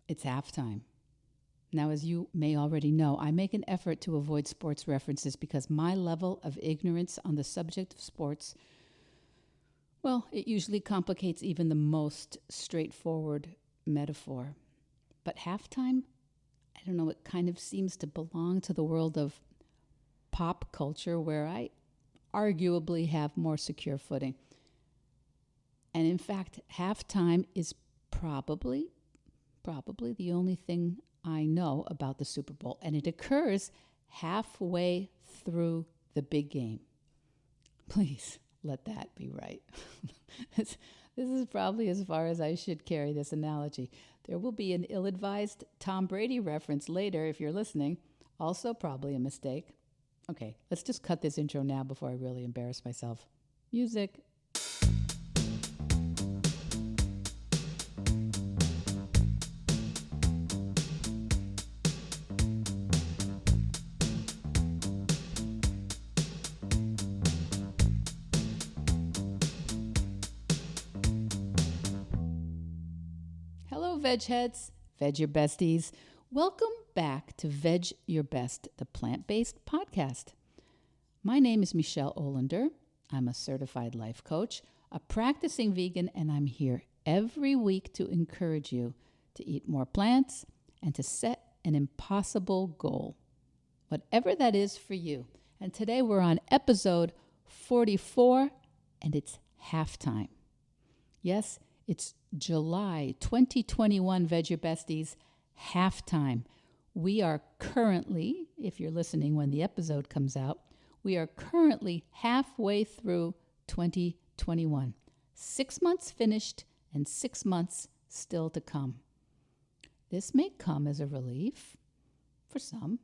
It's halftime. Now, as you may already know, I make an effort to avoid sports references because my level of ignorance on the subject of sports, well, it usually complicates even the most straightforward metaphor. But halftime, I don't know, it kind of seems to belong to the world of pop culture where I arguably have more secure footing. And in fact, halftime is probably the only thing I know about the Super Bowl, and it occurs halfway through the big game. Please let that be right. This is probably as far as I should carry this analogy. There will be an ill-advised Tom Brady reference later if you're listening. Also probably a mistake. Okay, let's just cut this intro now before I really embarrass myself. Music. Hello, Vedge Heads, Veg Your Besties. Welcome back to Veg Your Best, the plant-based podcast. My name is Michele Olander. I'm a certified life coach, a practicing vegan, and I'm here every week to encourage you to eat more plants and to set an impossible goal, whatever that is for you. And today we're on episode 44, and it's halftime. Yes, it's July 2021, Veg Your Besties, halftime. We are currently, if you're listening when the episode comes out, we are currently halfway through 2021. 6 months finished and 6 months still to come. This may come as a relief for some.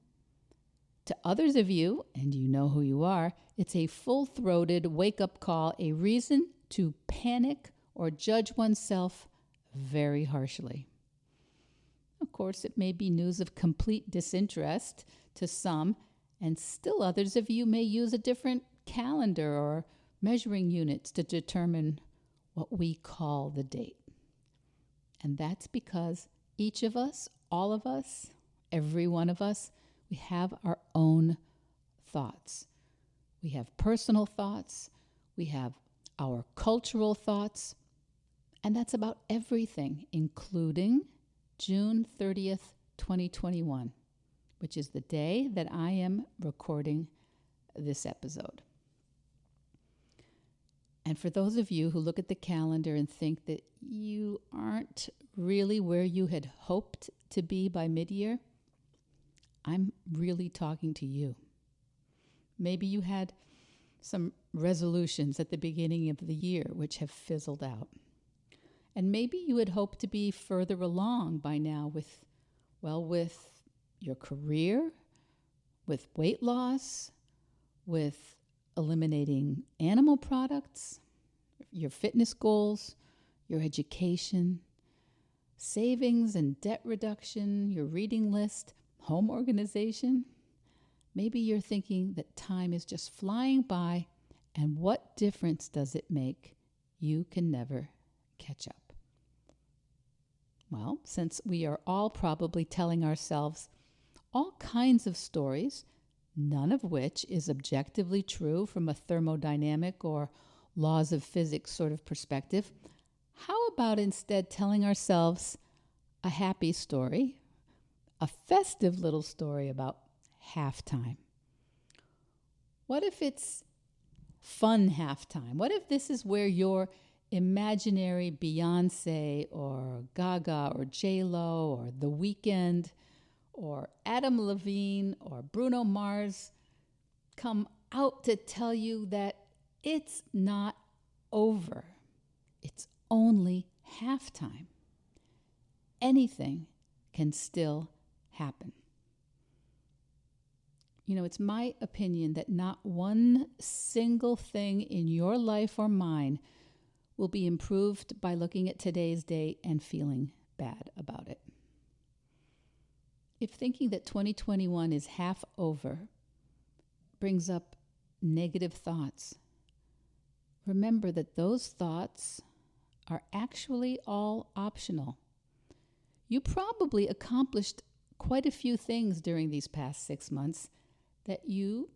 To others of you, and you know who you are, it's a full-throated wake-up call, a reason to panic or judge oneself very harshly. Of course, it may be news of complete disinterest to some, and still others of you may use a different calendar or measuring units to determine what we call the date. And that's because each of us, all of us, every one of us, we have our own thoughts. We have personal thoughts. We have our cultural thoughts. And that's about everything, including June 30th, 2021, which is the day that I am recording this episode. And for those of you who look at the calendar and think that you aren't really where you had hoped to be by mid-year, I'm really talking to you. Maybe you had some resolutions at the beginning of the year which have fizzled out. And maybe you had hoped to be further along by now with your career, with weight loss, with eliminating animal products, your fitness goals, your education, savings and debt reduction, your reading list, home organization. Maybe you're thinking that time is just flying by, and what difference does it make? You can never catch up. Well, since we are all probably telling ourselves all kinds of stories, none of which is objectively true from a thermodynamic or laws of physics sort of perspective, how about instead telling ourselves a happy story, a festive little story about halftime? What if it's fun halftime? What if this is where your imaginary Beyonce or Gaga or J-Lo or The Weeknd or Adam Levine or Bruno Mars come out to tell you that it's not over. It's only halftime. Anything can still happen. You know, it's my opinion that not one single thing in your life or mine will be improved by looking at today's date and feeling bad about it. If thinking that 2021 is half over brings up negative thoughts, remember that those thoughts are actually all optional. You probably accomplished quite a few things during these past 6 months that you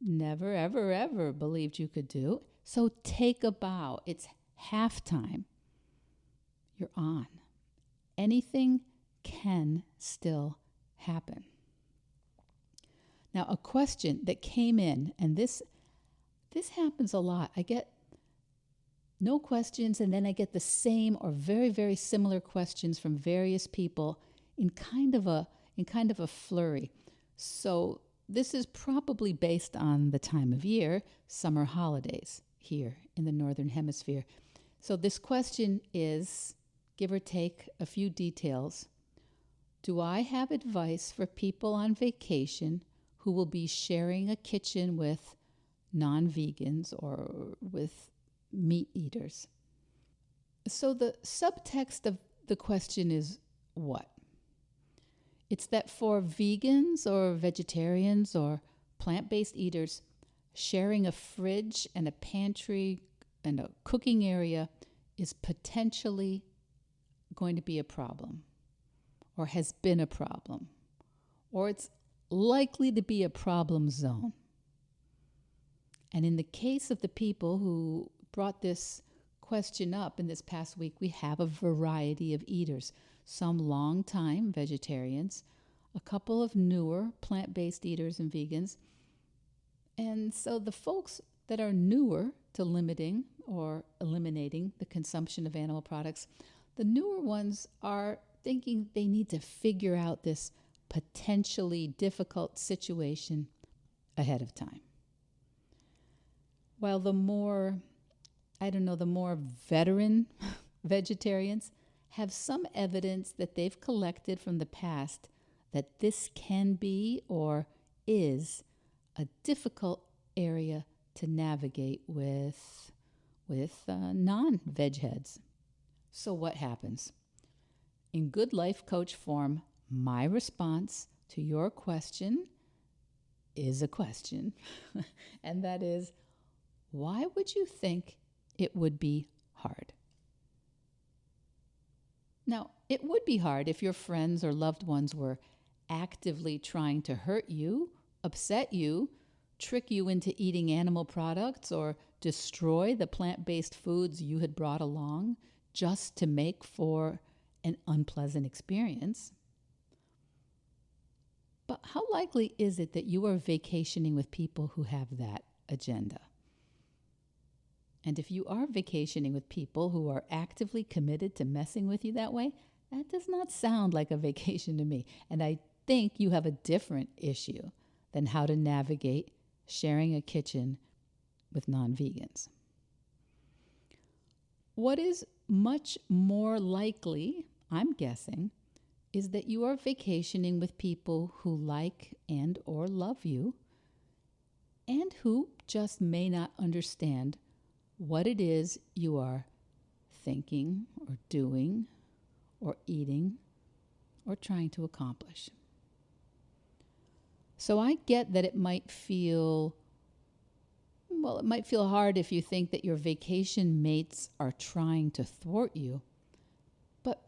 never, ever, ever believed you could do. So take a bow. It's halftime. You're on. Anything can still happen. Now, a question that came in, and this happens a lot. I get no questions, and then I get the same or very, very similar questions from various people in kind of a flurry. So this is probably based on the time of year, summer holidays here in the Northern Hemisphere. So this question is, give or take a few details. Do I have advice for people on vacation who will be sharing a kitchen with non-vegans or with meat eaters? So the subtext of the question is what? It's that for vegans or vegetarians or plant-based eaters, sharing a fridge and a pantry and a cooking area is potentially going to be a problem, or has been a problem, or it's likely to be a problem zone. And in the case of the people who brought this question up in this past week, we have a variety of eaters. Some long-time vegetarians, a couple of newer plant-based eaters and vegans. And so the folks that are newer to limiting or eliminating the consumption of animal products, the newer ones are thinking they need to figure out this potentially difficult situation ahead of time. While the more veteran vegetarians have some evidence that they've collected from the past that this can be or is a difficult area to navigate with non-veg heads. So what happens? In good life coach form, my response to your question is a question, and that is, why would you think it would be hard? Now, it would be hard if your friends or loved ones were actively trying to hurt you, upset you, trick you into eating animal products, or destroy the plant-based foods you had brought along just to make for an unpleasant experience. But how likely is it that you are vacationing with people who have that agenda? And if you are vacationing with people who are actively committed to messing with you that way, that does not sound like a vacation to me. And I think you have a different issue than how to navigate sharing a kitchen with non-vegans. What is much more likely, I'm guessing, is that you are vacationing with people who like and or love you and who just may not understand what it is you are thinking or doing or eating or trying to accomplish. So I get that it might feel hard if you think that your vacation mates are trying to thwart you. But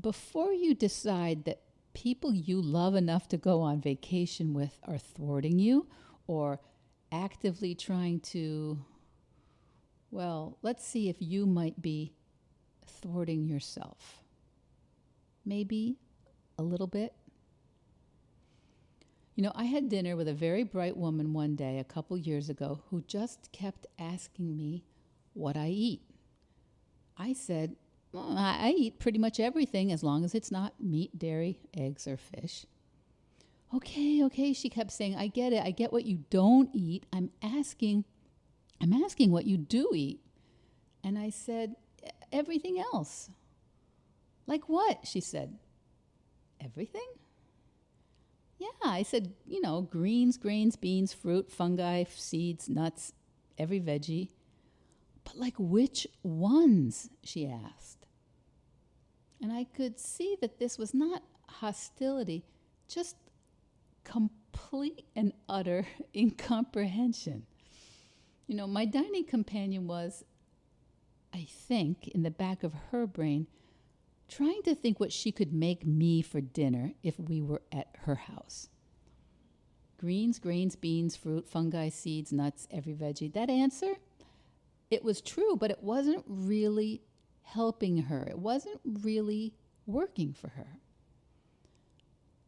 before you decide that people you love enough to go on vacation with are thwarting you or actively trying to, let's see if you might be thwarting yourself. Maybe a little bit. I had dinner with a very bright woman one day a couple years ago who just kept asking me what I eat. I said, I eat pretty much everything as long as it's not meat, dairy, eggs, or fish. Okay, she kept saying, I get it. I get what you don't eat. I'm asking what you do eat. And I said, everything else. Like what? She said, everything? Yeah, I said, greens, grains, beans, fruit, fungi, seeds, nuts, every veggie. But like which ones? She asked. And I could see that this was not hostility, just complete and utter incomprehension. My dining companion was, I think, in the back of her brain, trying to think what she could make me for dinner if we were at her house. Greens, grains, beans, fruit, fungi, seeds, nuts, every veggie. That answer, it was true, but it wasn't really helping her. It wasn't really working for her.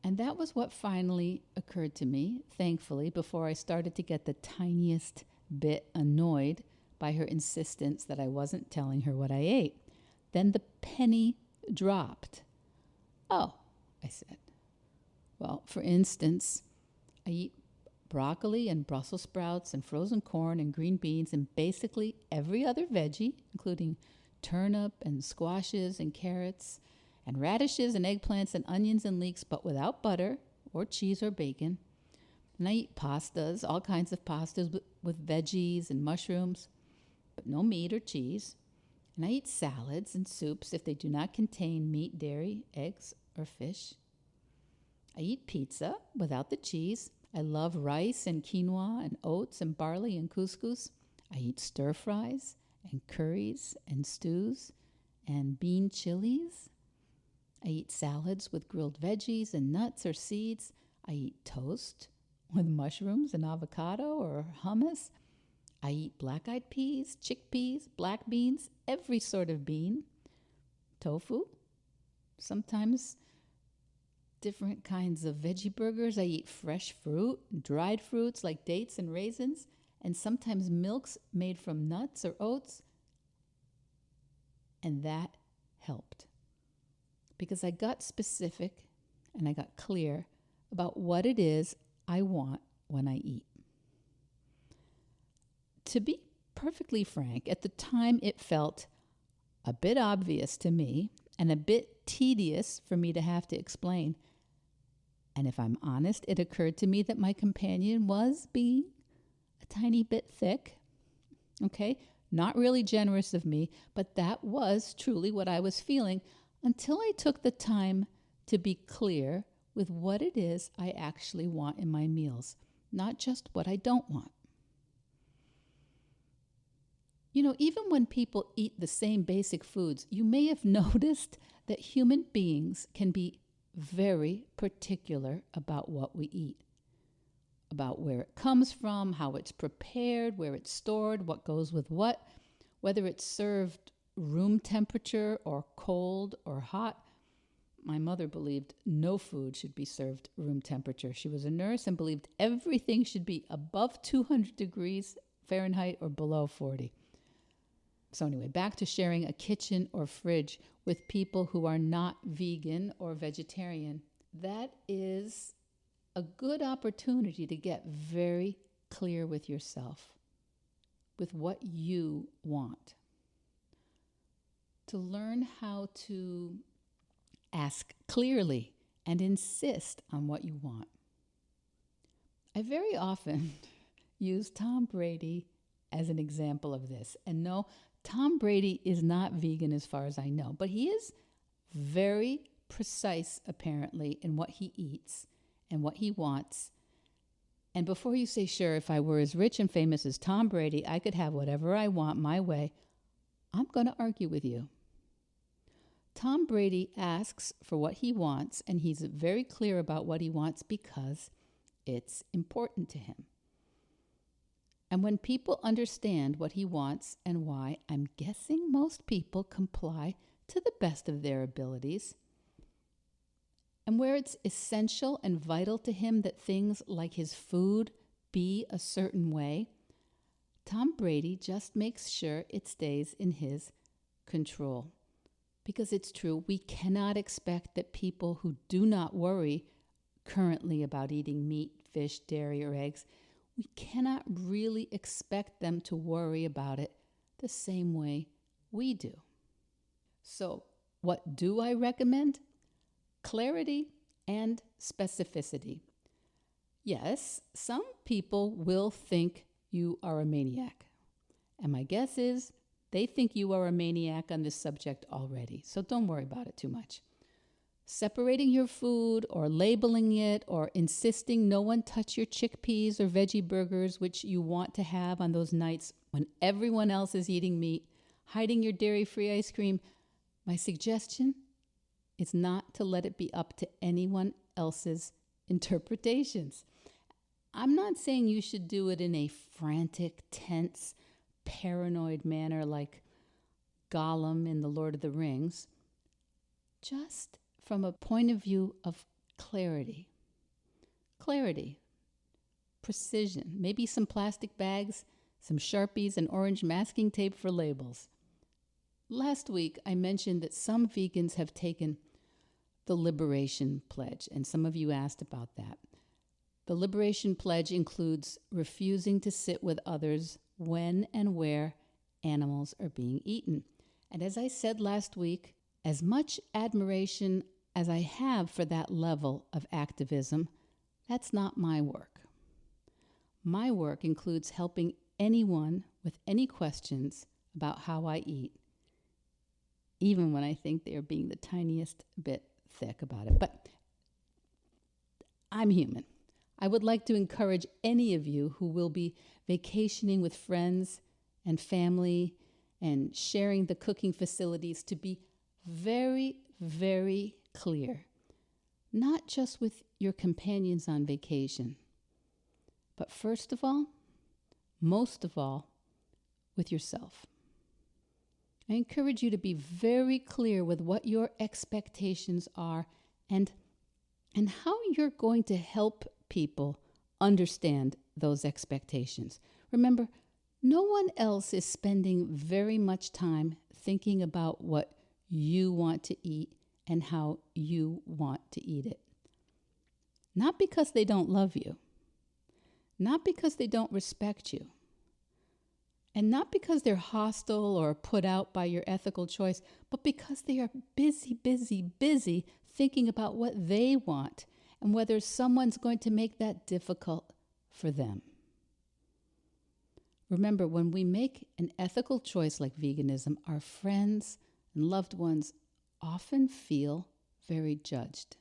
And that was what finally occurred to me, thankfully, before I started to get the tiniest bit annoyed by her insistence that I wasn't telling her what I ate. Then the penny dropped. Oh, I said. Well, for instance, I eat broccoli and Brussels sprouts and frozen corn and green beans and basically every other veggie, including turnip and squashes and carrots and radishes and eggplants and onions and leeks, but without butter or cheese or bacon. And I eat pastas, all kinds of pastas with veggies and mushrooms, but no meat or cheese. And I eat salads and soups if they do not contain meat, dairy, eggs, or fish. I eat pizza without the cheese. I love rice and quinoa and oats and barley and couscous. I eat stir fries and curries and stews and bean chilies. I eat salads with grilled veggies and nuts or seeds. I eat toast with mushrooms and avocado or hummus. I eat black-eyed peas, chickpeas, black beans, every sort of bean, tofu, sometimes different kinds of veggie burgers. I eat fresh fruit, dried fruits like dates and raisins, and sometimes milks made from nuts or oats. And that helped because I got specific and I got clear about what it is I want when I eat. To be perfectly frank, at the time it felt a bit obvious to me and a bit tedious for me to have to explain. And if I'm honest, it occurred to me that my companion was being a tiny bit thick. Okay, not really generous of me, but that was truly what I was feeling until I took the time to be clear with what it is I actually want in my meals, not just what I don't want. You know, even when people eat the same basic foods, you may have noticed that human beings can be very particular about what we eat, about where it comes from, how it's prepared, where it's stored, what goes with what, whether it's served room temperature or cold or hot. My mother believed no food should be served room temperature. She was a nurse and believed everything should be above 200 degrees Fahrenheit or below 40. So anyway, back to sharing a kitchen or fridge with people who are not vegan or vegetarian. That is a good opportunity to get very clear with yourself, with what you want. To learn how to ask clearly and insist on what you want. I very often use Tom Brady as an example of this. And no, Tom Brady is not vegan as far as I know, but he is very precise, apparently, in what he eats and what he wants. And before you say, sure, if I were as rich and famous as Tom Brady, I could have whatever I want my way, I'm going to argue with you. Tom Brady asks for what he wants, and he's very clear about what he wants because it's important to him. And when people understand what he wants and why, I'm guessing most people comply to the best of their abilities. And where it's essential and vital to him that things like his food be a certain way, Tom Brady just makes sure it stays in his control. Because it's true, we cannot expect that people who do not worry currently about eating meat, fish, dairy, or eggs, we cannot really expect them to worry about it the same way we do. So, what do I recommend? Clarity and specificity. Yes, some people will think you are a maniac. And my guess is they think you are a maniac on this subject already. So don't worry about it too much. Separating your food or labeling it or insisting no one touch your chickpeas or veggie burgers, which you want to have on those nights when everyone else is eating meat, hiding your dairy-free ice cream. My suggestion, is not to let it be up to anyone else's interpretations. I'm not saying you should do it in a frantic, tense, paranoid manner like Gollum in The Lord of the Rings, just from a point of view of clarity. Clarity, precision, maybe some plastic bags, some Sharpies, and orange masking tape for labels. Last week, I mentioned that some vegans have taken the Liberation Pledge, and some of you asked about that. The Liberation Pledge includes refusing to sit with others when and where animals are being eaten. And as I said last week, as much admiration as I have for that level of activism, that's not my work. My work includes helping anyone with any questions about how I eat, even when I think they are being the tiniest bit thick about it. But I'm human. I would like to encourage any of you who will be vacationing with friends and family and sharing the cooking facilities to be very, very clear, not just with your companions on vacation, but first of all, most of all, with yourself. I encourage you to be very clear with what your expectations are and how you're going to help people understand those expectations. Remember, no one else is spending very much time thinking about what you want to eat and how you want to eat it. Not because they don't love you, not because they don't respect you, and not because they're hostile or put out by your ethical choice, but because they are busy thinking about what they want and whether someone's going to make that difficult for them. Remember, when we make an ethical choice like veganism, our friends and loved ones often feel very judged.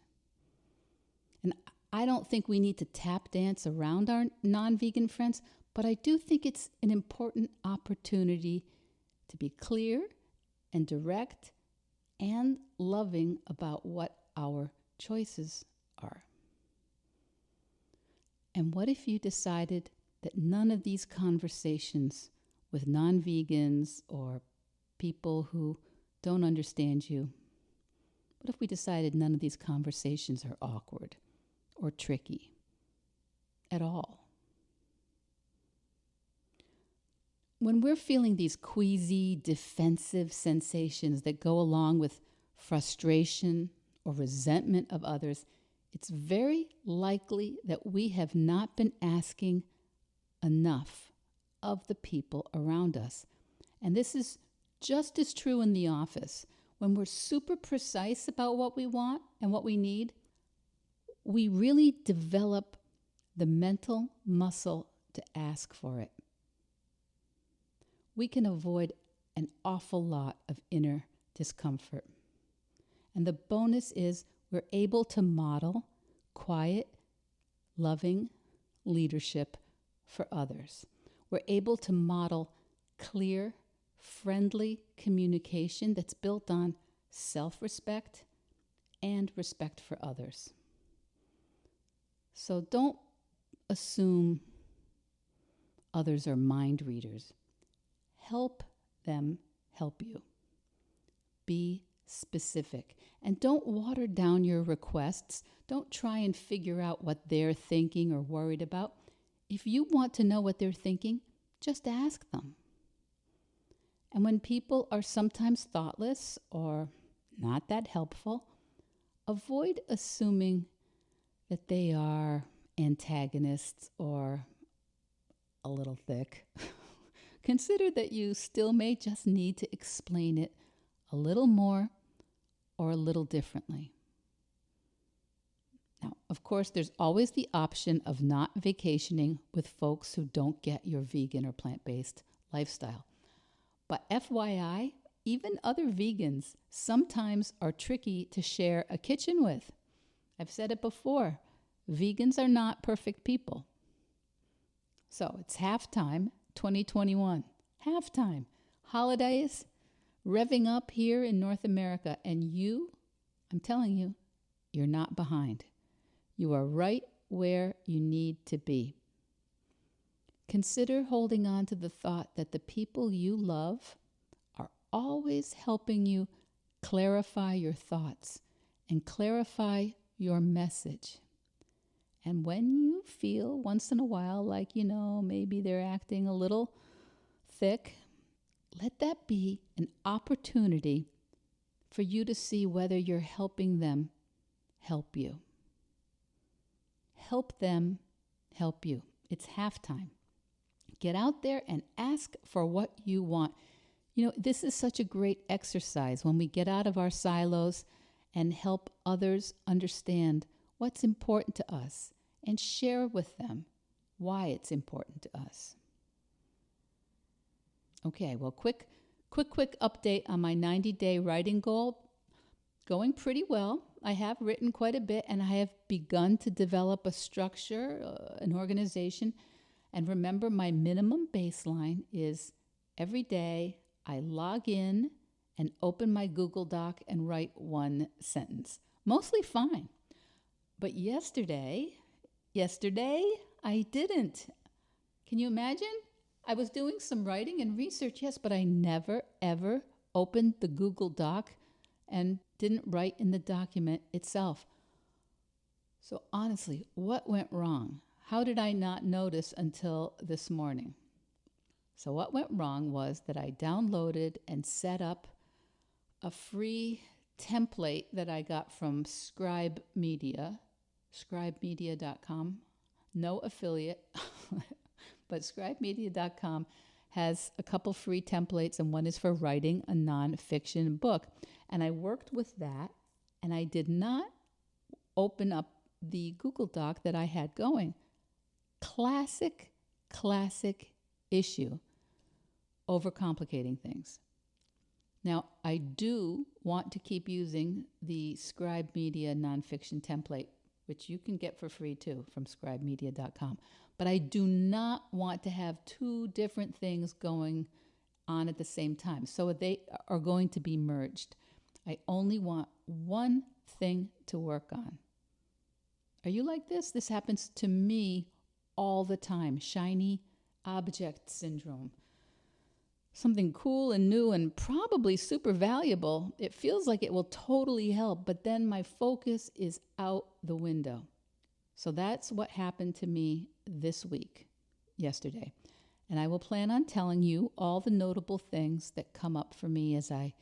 And I don't think we need to tap dance around our non-vegan friends, but I do think it's an important opportunity to be clear and direct and loving about what our choices are. And what if you decided that none of these conversations with non-vegans or people who don't understand you, what if we decided none of these conversations are awkward or tricky at all? When we're feeling these queasy, defensive sensations that go along with frustration or resentment of others, it's very likely that we have not been asking enough of the people around us. And this is just as true in the office. When we're super precise about what we want and what we need, we really develop the mental muscle to ask for it. We can avoid an awful lot of inner discomfort. And the bonus is we're able to model quiet, loving leadership for others. We're able to model clear, friendly communication that's built on self-respect and respect for others. So don't assume others are mind readers. Help them help you. Be specific. And don't water down your requests. Don't try and figure out what they're thinking or worried about. If you want to know what they're thinking, just ask them. And when people are sometimes thoughtless or not that helpful, avoid assuming that they are antagonists or a little thick. Consider that you still may just need to explain it a little more or a little differently. Now, of course, there's always the option of not vacationing with folks who don't get your vegan or plant-based lifestyle. But FYI, even other vegans sometimes are tricky to share a kitchen with. I've said it before, vegans are not perfect people. So it's halftime 2021, halftime, holidays, revving up here in North America, and you I'm telling you, you're not behind. You are right where you need to be. Consider holding on to the thought that the people you love are always helping you clarify your thoughts and clarify your message. And when you feel once in a while like, maybe they're acting a little thick, let that be an opportunity for you to see whether you're helping them help you. Help them help you. It's halftime. Get out there and ask for what you want. This is such a great exercise when we get out of our silos and help others understand what's important to us and share with them why it's important to us. Okay, well, quick update on my 90-day writing goal. Going pretty well. I have written quite a bit, and I have begun to develop a structure, an organization. And remember, my minimum baseline is every day I log in and open my Google Doc and write one sentence. Mostly fine. But yesterday, I didn't. Can you imagine? I was doing some writing and research, yes, but I never, ever opened the Google Doc and didn't write in the document itself. So honestly, what went wrong? How did I not notice until this morning? So what went wrong was that I downloaded and set up a free template that I got from Scribe Media, scribemedia.com. No affiliate, but scribemedia.com has a couple free templates, and one is for writing a nonfiction book. And I worked with that, and I did not open up the Google Doc that I had going. Classic issue, overcomplicating things. Now, I do want to keep using the Scribe Media nonfiction template, which you can get for free too from scribemedia.com. But I do not want to have two different things going on at the same time. So they are going to be merged. I only want one thing to work on. Are you like this? This happens to me all the time. Shiny object syndrome. Something cool and new and probably super valuable. It feels like it will totally help, but then my focus is out the window. So that's what happened to me this week, yesterday. And I will plan on telling you all the notable things that come up for me as I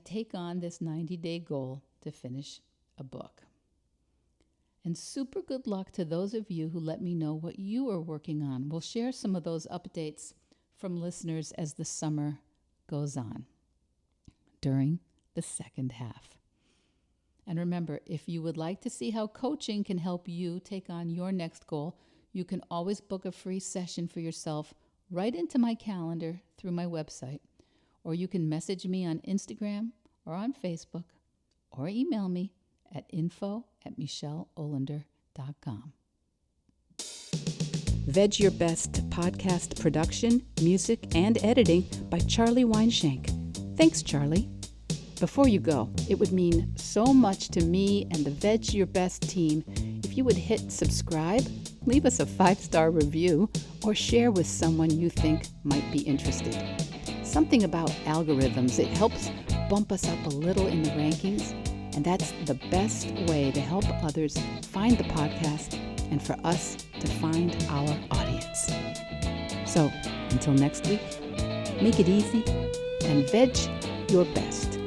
take on this 90-day goal to finish a book. And super good luck to those of you who let me know what you are working on. We'll share some of those updates from listeners as the summer goes on during the second half. And remember, if you would like to see how coaching can help you take on your next goal, you can always book a free session for yourself right into my calendar through my website. Or you can message me on Instagram or on Facebook or email me at info@micheleolander.com. Vedge Your Best podcast production, music, and editing by Charlie Weinshank. Thanks, Charlie. Before you go, it would mean so much to me and the Vedge Your Best team if you would hit subscribe, leave us a 5-star review, or share with someone you think might be interested. Something about algorithms, it helps bump us up a little in the rankings, and that's the best way to help others find the podcast and for us to find our audience. So, until next week, make it easy and veg your best.